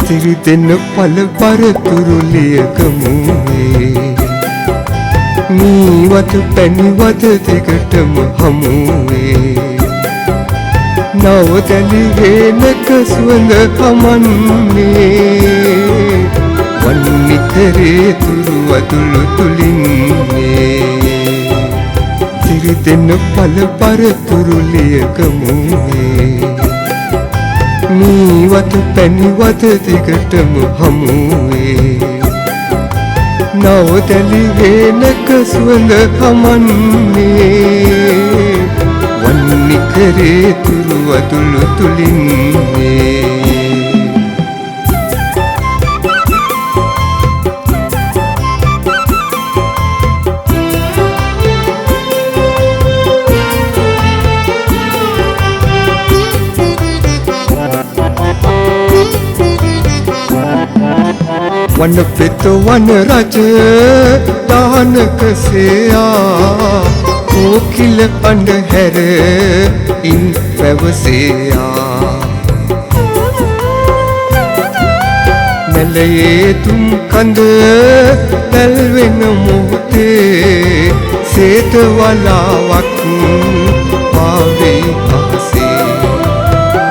සිරි දෙන්න පල පරතුරුලියක මුවේ මීවත පැණිවත දෙකටම හමුවේ නවතැලි හේනක සුවඳ හමන්නේ වන්නිකරේ තුරු අතුළු තුලින්නේ සිරි දෙන්න පල පරතුරුලියක මුවේ මීවත පැණිවත දෙකටම හමුවේ නවතැලි හේනක සුවඳ හමන්නේ වන්නිකරේ තුරු අතුළු තුලින්නේ वन पित वन रज दानक सेया कोकिल अंधेर इन पैवसेया नलये तुम कंद तलवेन मोहते सेत वाला वक पावे आसे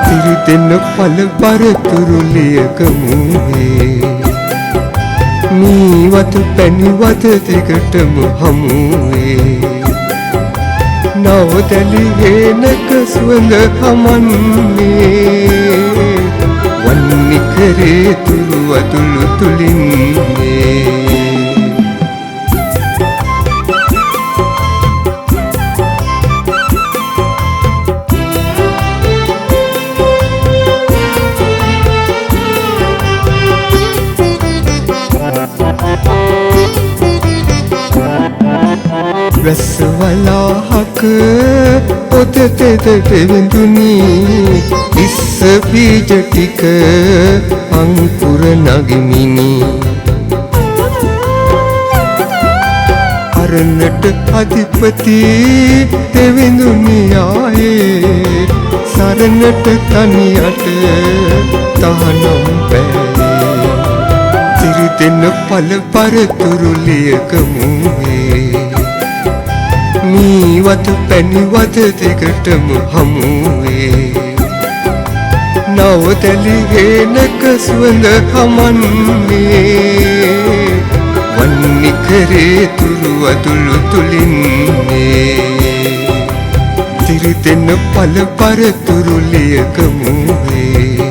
सिर दिन पल पर तुरुलियक मुहे මීවත පැණිවත දෙකටම හමුවේ නවතැලි හේනක සුවඳ හමන්නේ වන්නිකරේ තුරු අතුළු තුලින්නේ රසවලාහක පොත තෙතට විඳුනි ඉස්ස බීජ ටික අංකුර නගිමිනි අරණට අධිපති දෙවිඳුනි ආයේ සරණට තනියට තහනම් පෑයේ සිරි දෙන්න පල පරතුරුලියක මුවේ මීවත පැණිවත දෙකටම හමුවේ නවතැලි හේනක සුවඳ හමන්නේ වන්නිකරේ තුරු අතුළු තුලින්නේ සිරි දෙන්න පල පරතුරුලියක මුවේ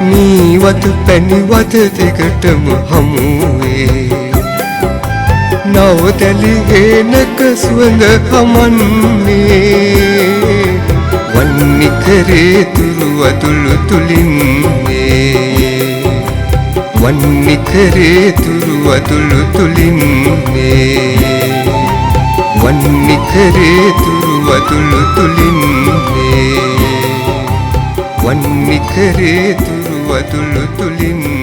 මීවත පැණිවත දෙකටම හමුවේ නවතැලි හේනක සුවඳ හමන්නේ වන්නිකරේ තුරු අතුළු තුලින්නේ වන්නිකරේ තුරු අතුළු තුලින්නේ වන්නිකරේ තුරු අතුළු තුලින්නේ වන්නිකරේ තුරු අතුළු තුලින්නේ